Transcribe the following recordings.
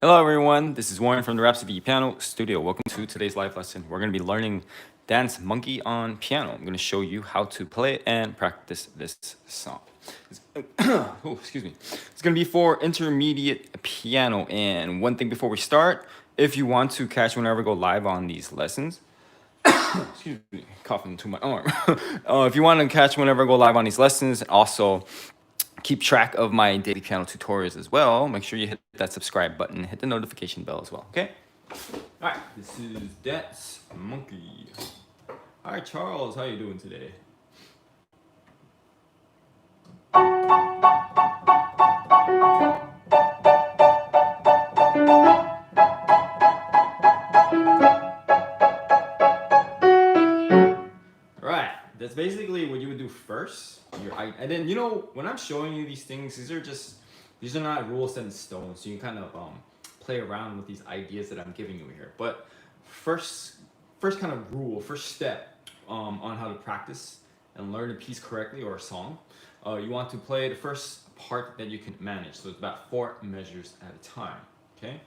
Hello everyone, this is Warren from the Rhapsody Piano Studio. Welcome to today's live lesson. We're going to be learning Dance Monkey on piano. I'm going to show you how to play and practice this song. Oh, excuse me. It's going to be for intermediate piano. And one thing before we start, if you want to catch whenever I go live on these lessons, excuse me, coughing to my arm. If you want to catch whenever I go live on these lessons, also keep track of my daily piano tutorials as well, make sure you hit that subscribe button, hit the notification bell as well, okay? All right, this is Dance Monkey. Hi, Charles, how you doing today? Right, that's basically what you would do first. And then, when I'm showing you these things, these are not rules set in stone, so you can kind of play around with these ideas that I'm giving you here. But first kind of rule, first step on how to practice and learn a piece correctly or a song, you want to play the first part that you can manage. So it's about 4 measures at a time, okay?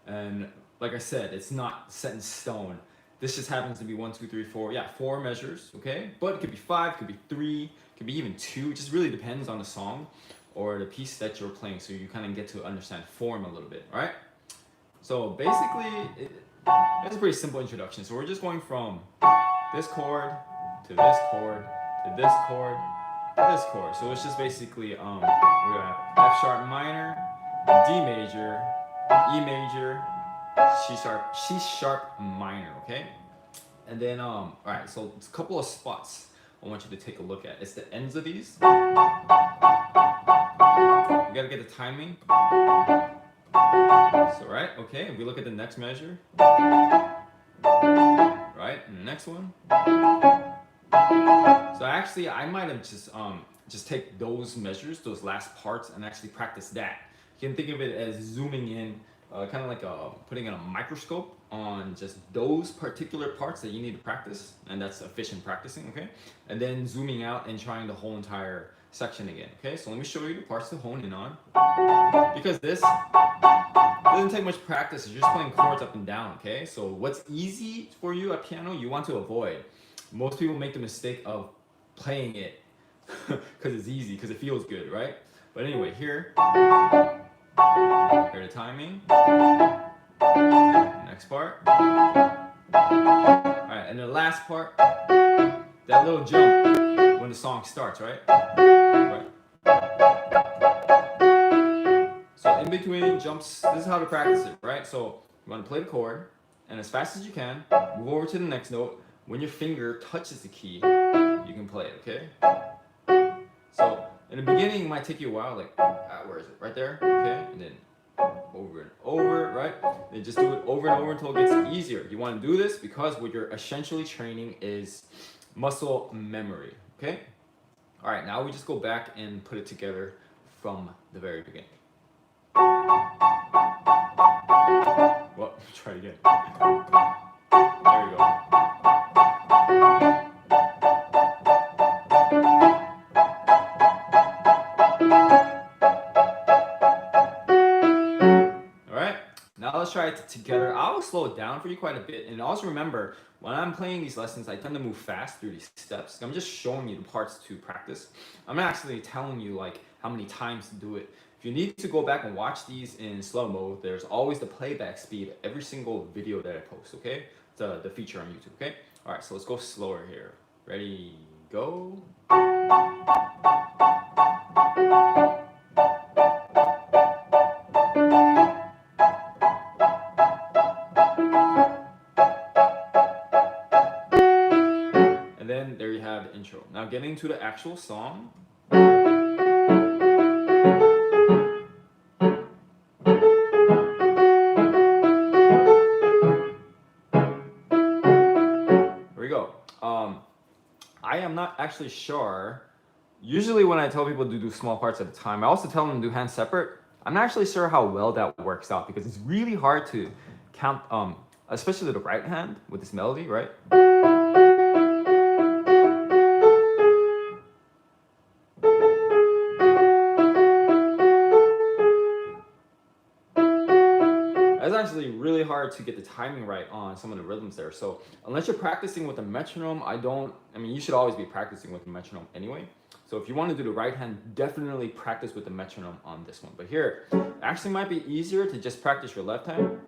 And like I said, it's not set in stone. This just happens to be 1, 2, 3, 4. Yeah, 4 measures, okay? But it could be 5, could be 3, could be even 2. It just really depends on the song or the piece that you're playing, so you kind of get to understand form a little bit, all right? So basically, it's a pretty simple introduction. So we're just going from this chord to this chord to this chord to this chord. So it's just basically we're gonna have F sharp minor, D major, E major, C sharp minor, okay? And then all right, so it's a couple of spots I want you to take a look at. It's the ends of these. You gotta get the timing. So right, okay, if we look at the next measure, right, and the next one. So actually, I might have just take those measures, those last parts, and actually practice that. You can think of it as zooming in, kind of like putting in a microscope on just those particular parts that you need to practice, and that's efficient practicing, okay? And then zooming out and trying the whole entire section again, okay? So let me show you the parts to hone in on, because this doesn't take much practice. You're just playing chords up and down, okay? So what's easy for you at piano, you want to avoid. Most people make the mistake of playing it because it's easy, because it feels good, right? But anyway, here the timing. Next part. Alright, and the last part, that little jump when the song starts, right? Right. So in between jumps, this is how to practice it, right? So you want to play the chord, and as fast as you can, move over to the next note. When your finger touches the key, you can play it, okay? So in the beginning, it might take you a while, like, where is it? Right there, okay? And then over and over, right? Then just do it over and over until it gets easier. You want to do this because what you're essentially training is muscle memory, okay? All right, now we just go back and put it together from the very beginning. Well, try it again. There you go. Now let's try it together. I'll slow it down for you quite a bit. And also remember, when I'm playing these lessons, I tend to move fast through these steps. I'm just showing you the parts to practice. I'm not actually telling you like how many times to do it. If you need to go back and watch these in slow mode, there's always the playback speed of every single video that I post, okay? It's the feature on YouTube, okay? All right, so let's go slower here. Ready, go. And then there you have the intro. Now getting to the actual song. Here we go. I am not actually sure. Usually when I tell people to do small parts at a time, I also tell them to do hands separate. I'm not actually sure how well that works out because it's really hard to count, especially the right hand with this melody, right? It's actually really hard to get the timing right on some of the rhythms there. So unless you're practicing with a metronome, I mean, you should always be practicing with the metronome anyway. So if you want to do the right hand, definitely practice with the metronome on this one. But here, it actually might be easier to just practice your left hand.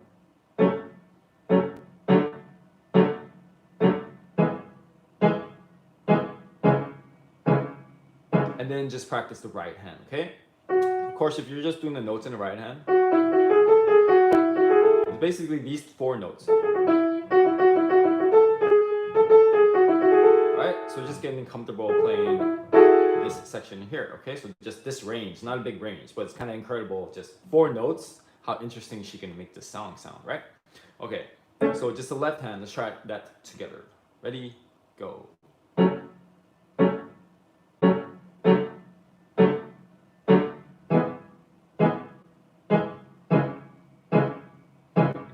And then just practice the right hand, okay? Of course, if you're just doing the notes in the right hand, it's basically these 4 notes. Right? So just getting comfortable playing this section here, okay? So just this range, not a big range, but it's kind of incredible. Just 4 notes, how interesting she can make this sound, right? Okay, so just the left hand, let's try that together. Ready, go.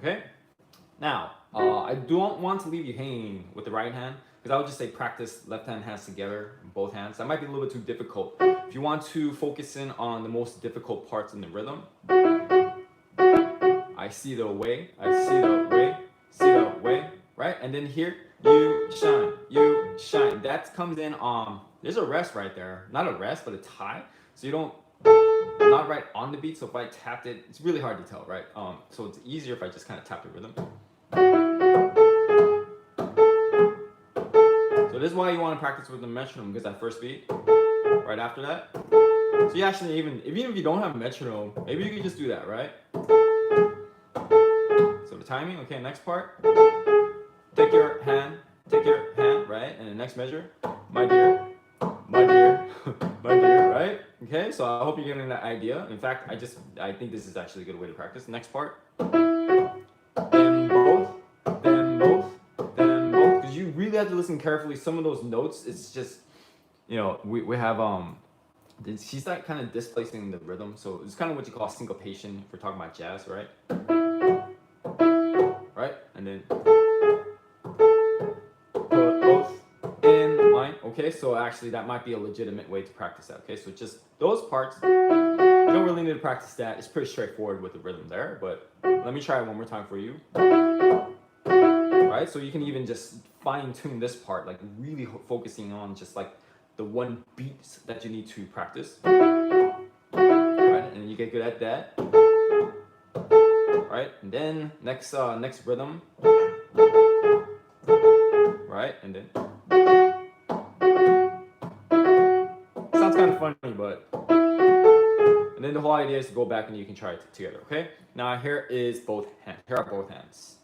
Okay, now, I don't want to leave you hanging with the right hand, because I would just say practice left hand hands together, both hands. That might be a little bit too difficult. If you want to focus in on the most difficult parts in the rhythm, I see the way, see the way, right? And then here, you shine. That comes in, there's a rest right there. Not a rest, but a tie. So you don't, not right on the beat. So if I tapped it, it's really hard to tell, right? So it's easier if I just kind of tap the rhythm. So this is why you want to practice with the metronome, because that first beat, right after that. So you actually, even if you don't have a metronome, maybe you can just do that, right? So the timing, okay, next part. Take your hand, right? And the next measure, my dear, my dear, right? Okay, so I hope you're getting that idea. In fact, I think this is actually a good way to practice. Next part. Then both. Because you really have to listen carefully. Some of those notes, it's just, we have, she's like kind of displacing the rhythm. So it's kind of what you call syncopation if we're talking about jazz, right? Right? And then put both in line. Okay, so actually that might be a legitimate way to practice that. Okay, so just those parts, you don't really need to practice that. It's pretty straightforward with the rhythm there, but let me try it one more time for you. Right, so you can even just fine tune this part, like really focusing on just like the one beat that you need to practice. Right, and you get good at that. Right, and then next rhythm. Right, and then sounds kind of funny, but and then the whole idea is to go back and you can try it together. Okay, now here is both hands. Here are both hands.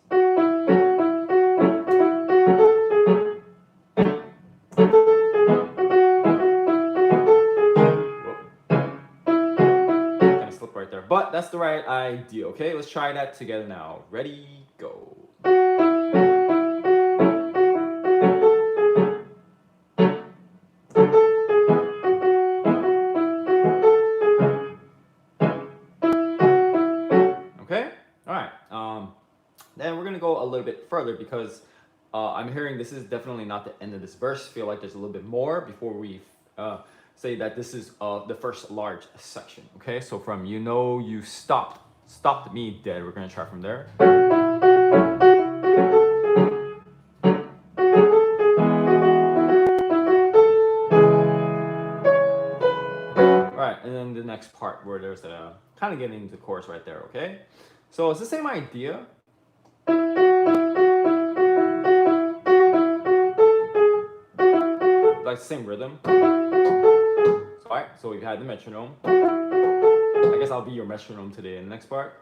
Kind of slipped right there, but that's the right idea. Okay, let's try that together now. Ready, go. Then we're gonna go a little bit further because I'm hearing this is definitely not the end of this verse. I feel like there's a little bit more before we say that this is the first large section. Okay, so from you stopped me dead. We're gonna try from there. All right, and then the next part where there's a kind of getting into the chorus right there. Okay, so it's the same idea. Like same rhythm. Alright, so we've had the metronome. I guess I'll be your metronome today in the next part.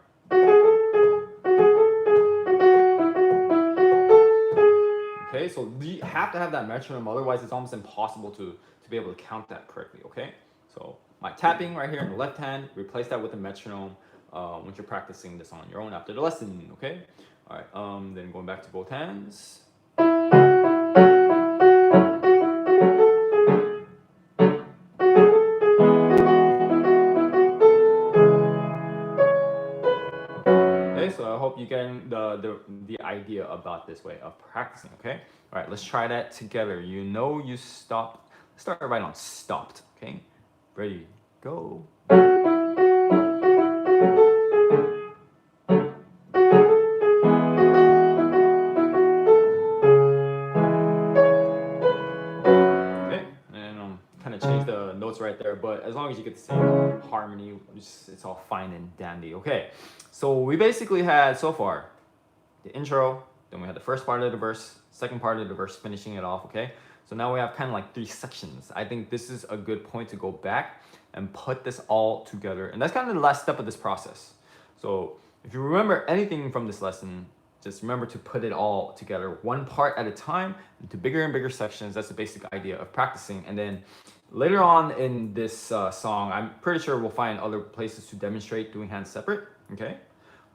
Okay, so you have to have that metronome, otherwise it's almost impossible to be able to count that correctly, okay? So my tapping right here in the left hand, replace that with the metronome once you're practicing this on your own after the lesson, okay? Alright, then going back to both hands. So I hope you get the idea about this way of practicing, okay? All right, let's try that together. You stopped. Let's start right on stopped, okay? Ready, go. as long as you get the same harmony, it's all fine and dandy. Okay, so we basically had so far the intro, then we had the first part of the verse, second part of the verse, finishing it off. Okay, so now we have kind of like 3 sections. I think this is a good point to go back and put this all together, and that's kind of the last step of this process. So if you remember anything from this lesson, just remember to put it all together, one part at a time, into bigger and bigger sections. That's the basic idea of practicing. And then later on in this song, I'm pretty sure we'll find other places to demonstrate doing hands separate. Okay,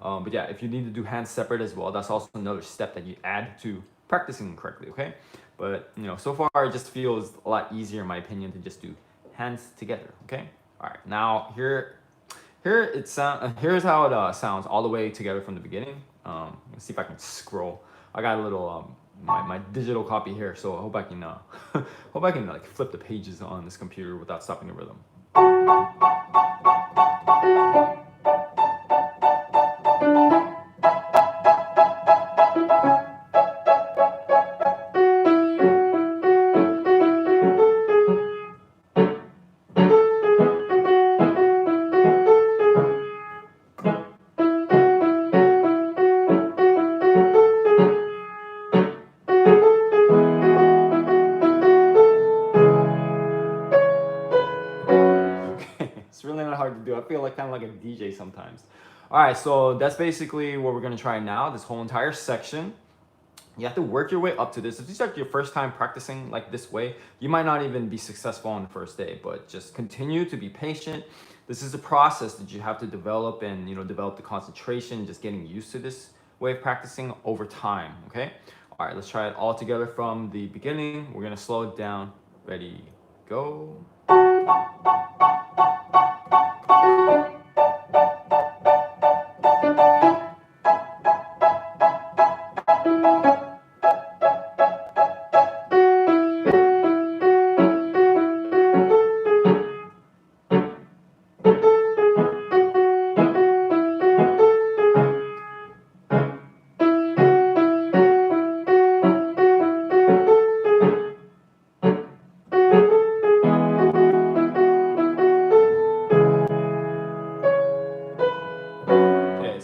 but yeah, if you need to do hands separate as well, that's also another step that you add to practicing correctly. Okay, but you know, so far it just feels a lot easier in my opinion to just do hands together. Okay, all right, now here's how it sounds all the way together from the beginning. Let's see if I can scroll. I got a little my digital copy here, so I hope I can hope I can like flip the pages on this computer without stopping the rhythm. It's really not hard to do. I feel like kind of like a DJ sometimes. All right, so that's basically what we're gonna try now. This whole entire section. You have to work your way up to this. If this is like your first time practicing like this way, you might not even be successful on the first day, but just continue to be patient. This is a process that you have to develop and, you know, develop the concentration, just getting used to this way of practicing over time, okay? All right, let's try it all together from the beginning. We're gonna slow it down. Ready, go.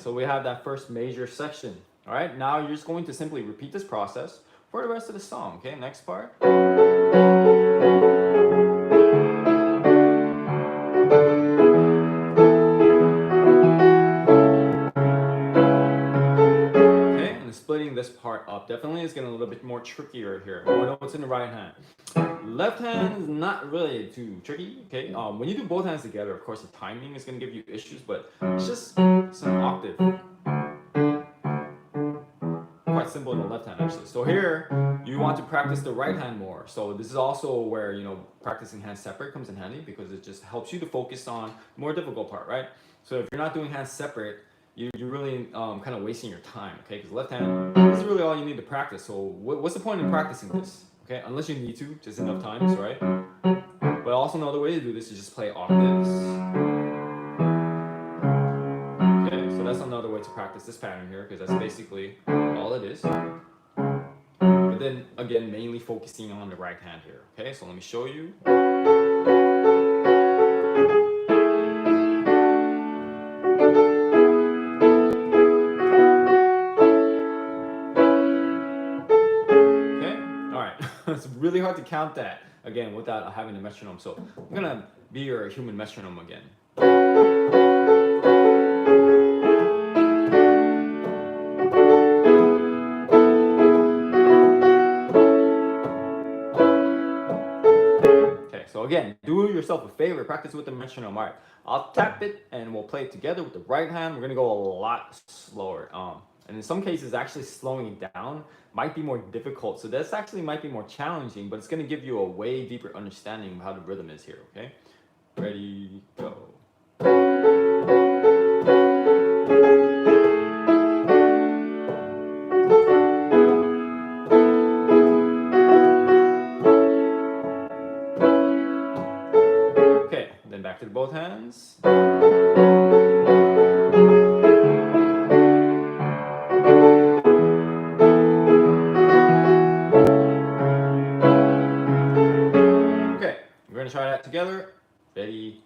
So we have that first major section. All right, now you're just going to simply repeat this process for the rest of the song. Okay, next part. Okay, and splitting this part up definitely is getting a little bit more trickier here. More notes in the right hand. Left hand is not really too tricky. Okay, when you do both hands together, of course, the timing is going to give you issues, but it's just some octave. Quite simple in the left hand actually. So here you want to practice the right hand more. So this is also where, you know, practicing hands separate comes in handy, because it just helps you to focus on the more difficult part, right? So if you're not doing hands separate, you're really kind of wasting your time, okay? Because left hand is really all you need to practice. So what's the point in practicing this? Okay, unless you need to, just enough times, right? But also another way to do this is just play octaves. Okay, so that's another way to practice this pattern here, because that's basically all it is. But then again, mainly focusing on the right hand here. Okay, so let me show you. It's really hard to count that again without having a metronome. So I'm gonna be your human metronome again. Okay, so again, do yourself a favor, practice with the metronome. All right, I'll tap it and we'll play it together with the right hand. We're gonna go a lot slower. And in some cases, actually slowing it down might be more difficult. So this actually might be more challenging, but it's going to give you a way deeper understanding of how the rhythm is here, okay? Ready, go. Okay, then back to both hands. Try that together. Ready,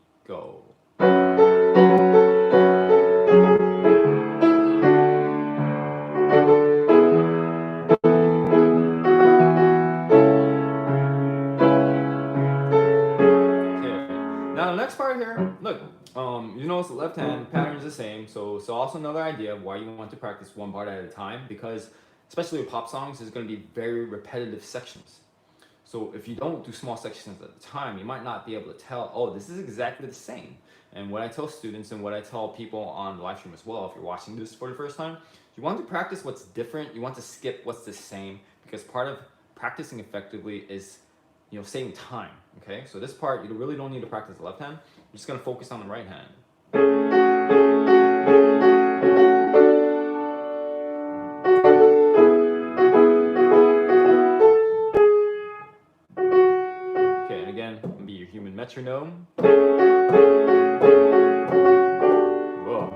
left hand, pattern is the same. So also another idea of why you want to practice one part at a time, because especially with pop songs, there's going to be very repetitive sections. So if you don't do small sections at a time, you might not be able to tell, oh, this is exactly the same. And what I tell students and what I tell people on the live stream as well, if you're watching this for the first time, you want to practice what's different. You want to skip what's the same, because part of practicing effectively is, saving time. Okay, so this part, you really don't need to practice the left hand. You're just going to focus on the right hand. Okay, and again, be your human metronome. Whoa.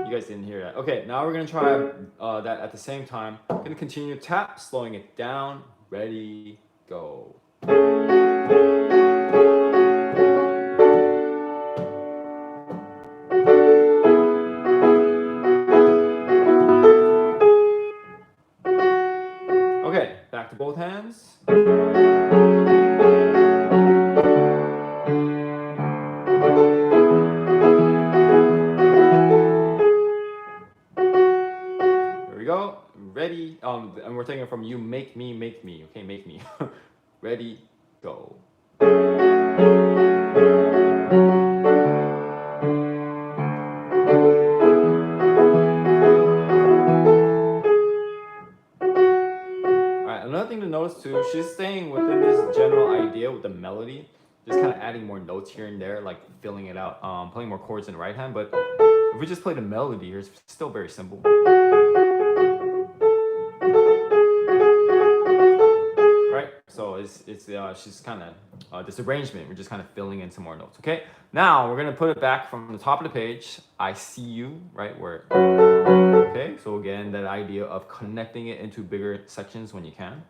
You guys didn't hear that. Okay, now we're going to try that at the same time. I'm going to continue to tap, slowing it down. Ready, go. Okay, back to both hands. Here we go. Ready. And we're taking it from you make me. Okay, make me. Ready, go. Another thing to notice too, she's staying within this general idea with the melody, just kind of adding more notes here and there, like filling it out, playing more chords in the right hand. But if we just play the melody here, it's still very simple. Right? So she's kind of this arrangement. We're just kind of filling in some more notes. Okay. Now we're gonna put it back from the top of the page. I see you. Right where. Okay, so again, that idea of connecting it into bigger sections when you can.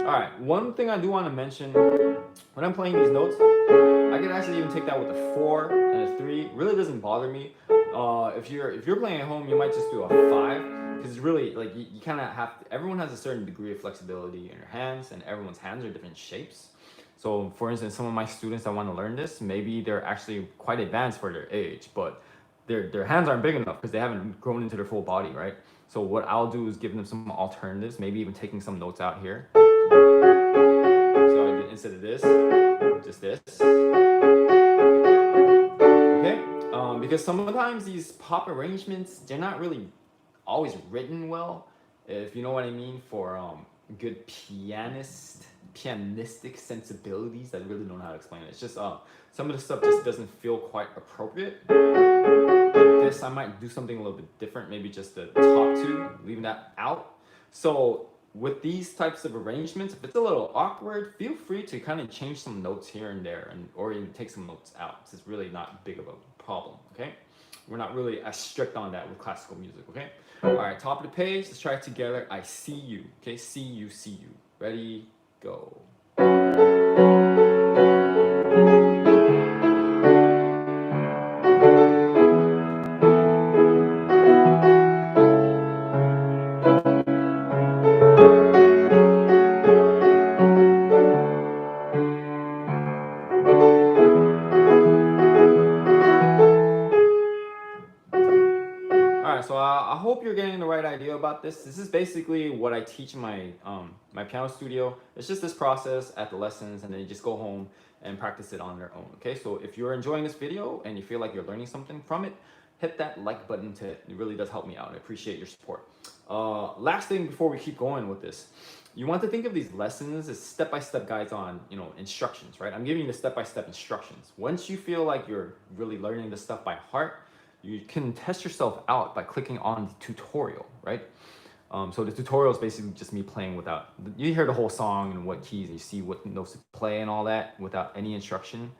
All right, one thing I do want to mention, when I'm playing these notes, I can actually even take that with a 4 and a 3. It really doesn't bother me. If you're playing at home, you might just do a 5, because it's really like you kind of have to, everyone has a certain degree of flexibility in your hands, and everyone's hands are different shapes. So for instance, some of my students that want to learn this, maybe they're actually quite advanced for their age, but their hands aren't big enough because they haven't grown into their full body, right? So what I'll do is give them some alternatives, maybe even taking some notes out here. So I did, instead of this, just this. Okay, because sometimes these pop arrangements, they're not really always written well, if you know what I mean, for good pianistic sensibilities. I really don't know how to explain it. It's just some of the stuff just doesn't feel quite appropriate. Like this, I might do something a little bit different, maybe just the top 2, leaving that out. So with these types of arrangements, if it's a little awkward, feel free to kind of change some notes here and there, or even take some notes out. It's really not big of a problem, okay? We're not really as strict on that with classical music, okay? All right, top of the page, let's try it together. I see you, okay? See you, see you. Ready, go. So I hope you're getting the right idea about this. This is basically what I teach in my my piano studio. It's just this process at the lessons, and then you just go home and practice it on their own. Okay, so if you're enjoying this video and you feel like you're learning something from it, hit that like button. It really does help me out. I appreciate your support. Last thing before we keep going with this, you want to think of these lessons as step-by-step guides on, instructions, right? I'm giving you the step-by-step instructions. Once you feel like you're really learning this stuff by heart, you can test yourself out by clicking on the tutorial, right? So the tutorial is basically just me playing without, you hear the whole song and what keys, and you see what notes to play and all that without any instruction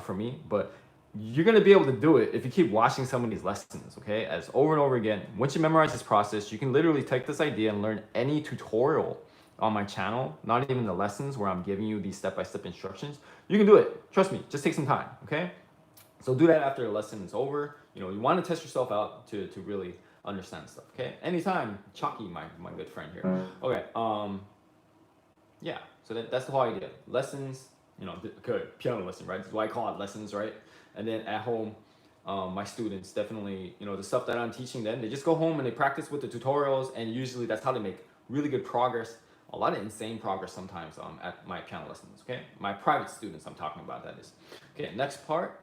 from me. But you're gonna be able to do it if you keep watching some of these lessons, okay? As over and over again. Once you memorize this process, you can literally take this idea and learn any tutorial on my channel, not even the lessons where I'm giving you these step-by-step instructions. You can do it, trust me, just take some time, okay? So do that after the lesson is over. You know, you want to test yourself out to really understand stuff, okay? Anytime, Chalky, my good friend here. Okay, yeah, so that's the whole idea. Lessons, you know, good piano lesson, right? That's why I call it lessons, right? And then at home, my students definitely, you know, the stuff that I'm teaching them, they just go home and they practice with the tutorials, and usually that's how they make really good progress. A lot of insane progress sometimes at my piano lessons, okay? My private students I'm talking about, that is. Okay, next part.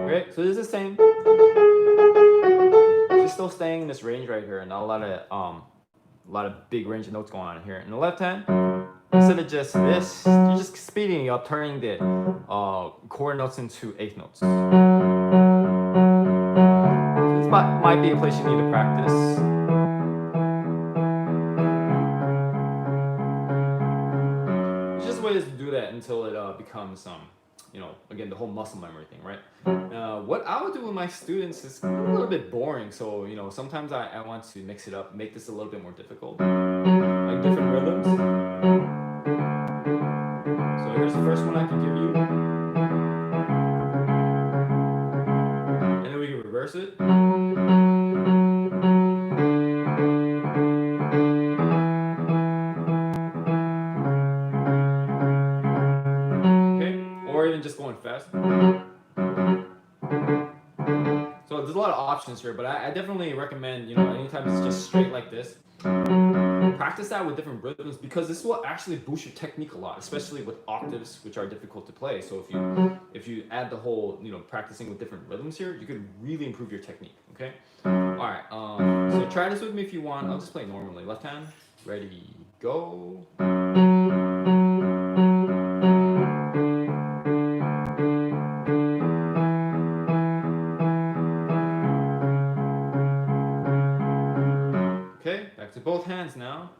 Okay, so this is the same. Just still staying in this range right here, and not a lot of big range of notes going on here. In the left hand, instead of just this, you're just speeding up, turning the chord notes into eighth notes. So this might be a place you need to practice. There's just ways to do that until it becomes you know, again, the whole muscle memory thing, right? What I would do with my students is a little bit boring, so you know, sometimes I want to mix it up, make this a little bit more difficult, like different rhythms. So here's the first one I can give you, and then we can reverse it. Okay, or even just going fast. So there's a lot of options here, but I definitely recommend, you know, anytime it's just straight like this, practice that with different rhythms, because this will actually boost your technique a lot, especially with octaves, which are difficult to play. So if you add the whole, you know, practicing with different rhythms here, you could really improve your technique. Okay. All right. So try this with me if you want. I'll just play normally. Left hand. Ready. Go. Okay. Back to both hands now.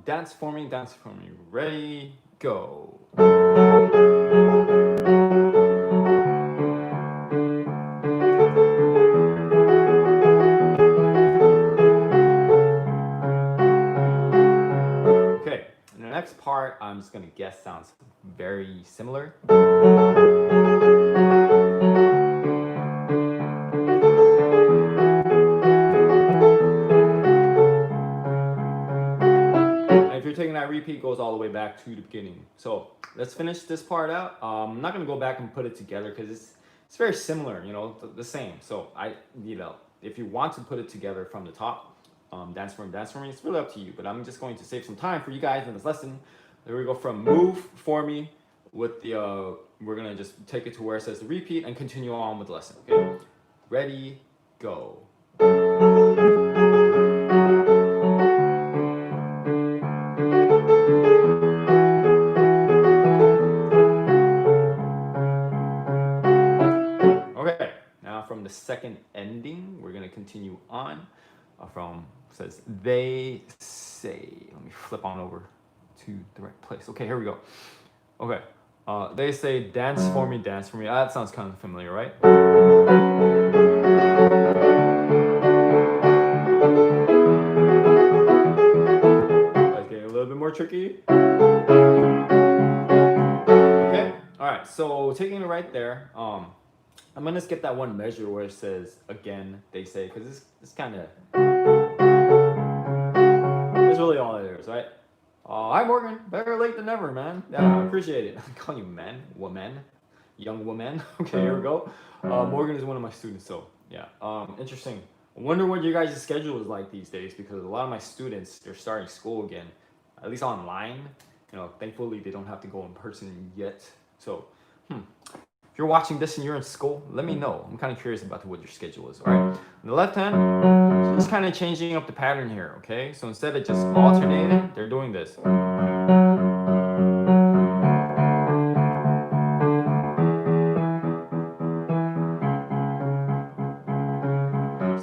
Dance for me, dance for me. Ready, go. Okay, and the next part, I'm just gonna guess, sounds very similar. Taking that repeat goes all the way back to the beginning. So let's finish this part out. I'm not gonna go back and put it together because it's very similar, you know, the same. So you know, if you want to put it together from the top, dance for me, it's really up to you. But I'm just going to save some time for you guys in this lesson. There we go, from move for me with the we're gonna just take it to where it says the repeat and continue on with the lesson. Okay, ready, go. The second ending, we're gonna continue on from, says they say. Let me flip on over to the right place. Okay, here we go. Okay, they say dance for me, dance for me. That sounds kind of familiar, right? That's getting a little bit more tricky. Okay, all right. So taking it right there. I'm gonna skip that one measure where it says again, they say, because it's kind of, it's really all it is, right? Hi Morgan, better late than never, man. Yeah, I appreciate it. I'm calling you man, woman, young woman. Okay, here we go. Morgan is one of my students, so yeah, interesting. I wonder what your guys' schedule is like these days, because a lot of my students, they're starting school again, at least online. You know, thankfully they don't have to go in person yet. So, If you're watching this and you're in school, let me know. I'm kind of curious about what your schedule is. All right. On the left hand, just kind of changing up the pattern here. Okay. So instead of just alternating, they're doing this. Just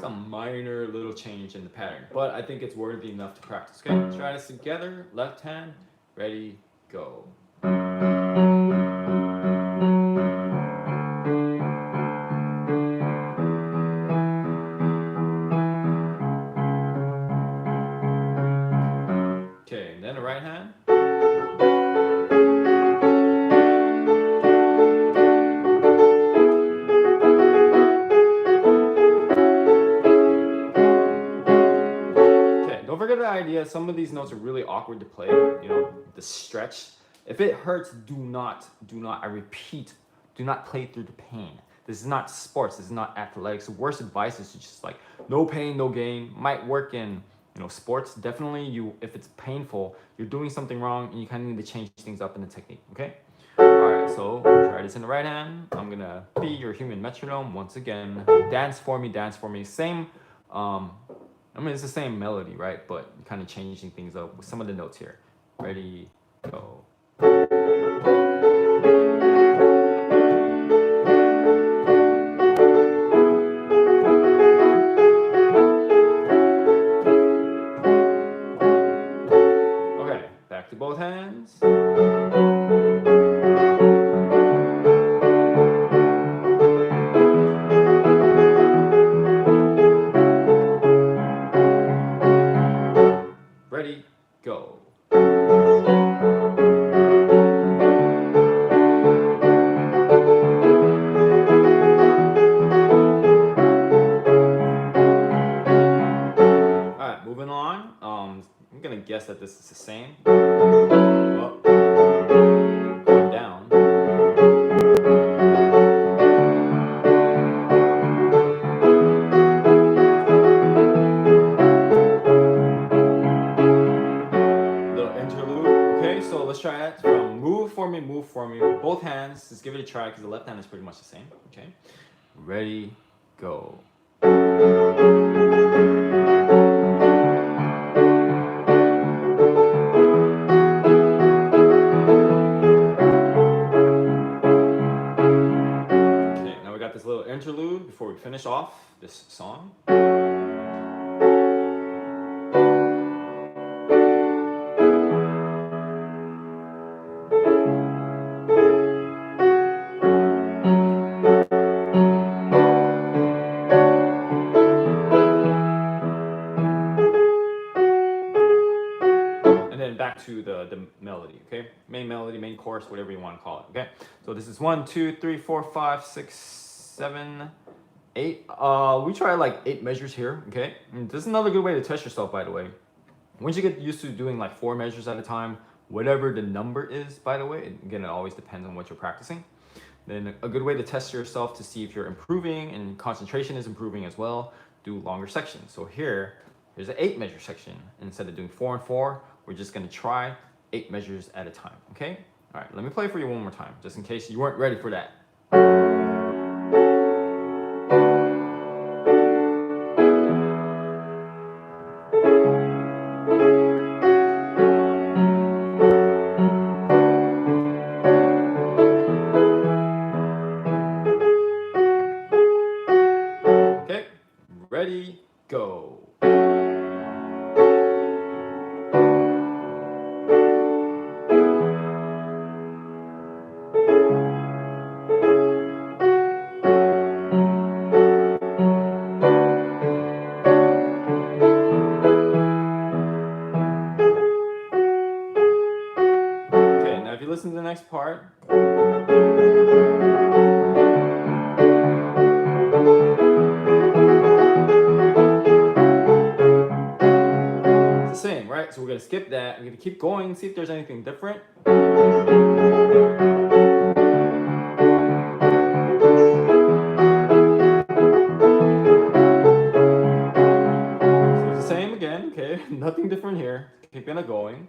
a minor little change in the pattern, but I think it's worthy enough to practice. Okay. Try this together. Left hand, ready, go. Okay, and then the right hand. Okay, don't forget the idea. Some of these notes are really awkward to play. You know, the stretch. If it hurts, do not, I repeat, do not play through the pain. This is not sports. This is not athletics. The worst advice is to just like, no pain, no gain. Might work in, you know, sports. Definitely, if it's painful, you're doing something wrong, and you kind of need to change things up in the technique. Okay. All right. So try this in the right hand. I'm gonna be your human metronome once again. Dance for me. Dance for me. Same. I mean, it's the same melody, right? But kind of changing things up with some of the notes here. Ready, go. Okay, back to both hands. Ready, go. Alright, moving on. I'm gonna guess that this is the same. Up, down. Little interlude. Okay, so let's try it from move for me, move for me. Both hands. Let's give it a try because the left hand is pretty much the same. Okay. Ready, go. Okay, now we got this little interlude before we finish off this song. Back to the melody, okay? Main melody, main chorus, whatever you want to call it, okay? So this is 1, 2, 3, 4, 5, 6, 7, 8. We try like 8 measures here, okay? And this is another good way to test yourself, by the way. Once you get used to doing like 4 measures at a time, whatever the number is, by the way, again, it always depends on what you're practicing. Then a good way to test yourself to see if you're improving and concentration is improving as well, do longer sections. So here's an 8 measure section. Instead of doing 4 and 4, we're just gonna try 8 measures at a time, okay? All right, let me play for you one more time, just in case you weren't ready for that. Okay, ready, go. Now if you listen to the next part, it's the same, right? So we're gonna skip that. I'm gonna keep going, see if there's anything different. So it's the same again, okay? Nothing different here. Keep on going.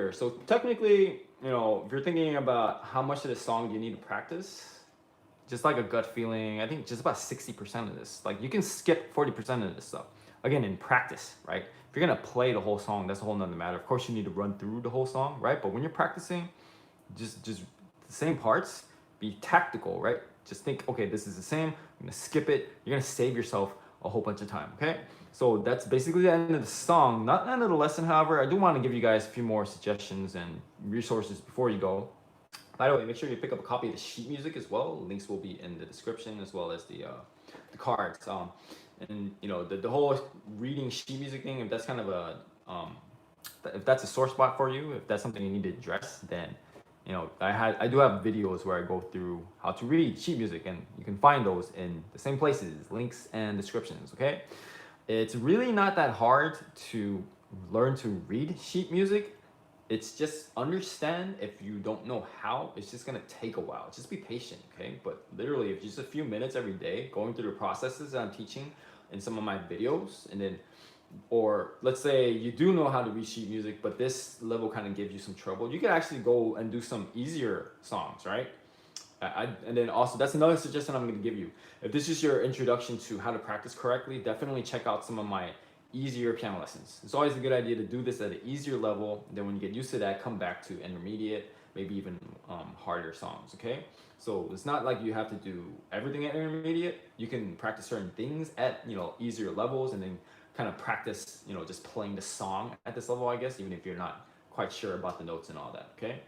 here. So technically, you know, if you're thinking about how much of this song you need to practice, just like a gut feeling, I think just about 60% of this. Like you can skip 40% of this stuff. Again, in practice, right? If you're gonna play the whole song, that's a whole nother matter. Of course, you need to run through the whole song, right? But when you're practicing, just the same parts, be tactical, right? Just think, okay, this is the same. I'm gonna skip it. You're gonna save yourself a whole bunch of time, okay? So that's basically the end of the song. Not the end of the lesson, however. I do want to give you guys a few more suggestions and resources before you go. By the way, make sure you pick up a copy of the sheet music as well. Links will be in the description as well as the cards. And you know the whole reading sheet music thing. If that's kind of a if that's a sore spot for you, if that's something you need to address, then you know I do have videos where I go through how to read sheet music, and you can find those in the same places, links and descriptions. Okay, it's really not that hard to learn to read sheet music. It's just understand if you don't know how, it's just gonna take a while. Just be patient, okay? But literally, if just a few minutes every day going through the processes that I'm teaching in some of my videos, and then, or let's say you do know how to read sheet music, but this level kind of gives you some trouble, you can actually go and do some easier songs, right? And then also, that's another suggestion I'm gonna give you. If this is your introduction to how to practice correctly, definitely check out some of my easier piano lessons. It's always a good idea to do this at an easier level. Then when you get used to that, come back to intermediate, maybe even harder songs, okay? So it's not like you have to do everything at intermediate. You can practice certain things at, you know, easier levels, and then kind of practice, you know, just playing the song at this level, I guess, even if you're not quite sure about the notes and all that, okay?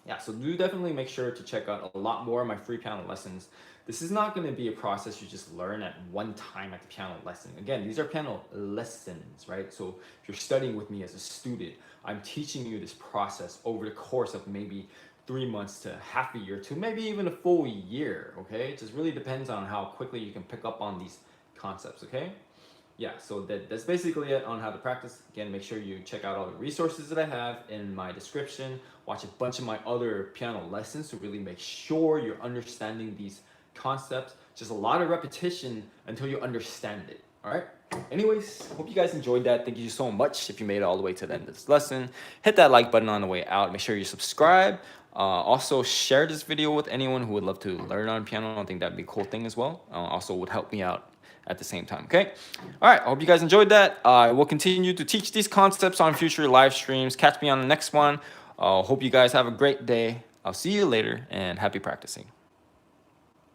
Yeah, so do definitely make sure to check out a lot more of my free piano lessons. This is not going to be a process you just learn at one time at the piano lesson. Again, these are piano lessons, right? So if you're studying with me as a student, I'm teaching you this process over the course of maybe 3 months to half a year to maybe even a full year, okay? It just really depends on how quickly you can pick up on these concepts, okay? Yeah, so that's basically it on how to practice. Again, make sure you check out all the resources that I have in my description. Watch a bunch of my other piano lessons to really make sure you're understanding these concepts. Just a lot of repetition until you understand it, all right? Anyways, hope you guys enjoyed that. Thank you so much if you made it all the way to the end of this lesson. Hit that like button on the way out. Make sure you subscribe. Also, share this video with anyone who would love to learn on piano. I think that'd be a cool thing as well. Also would help me out at the same time, okay? All right, I hope you guys enjoyed that. I will continue to teach these concepts on future live streams. Catch me on the next one. Hope you guys have a great day. I'll see you later, and happy practicing.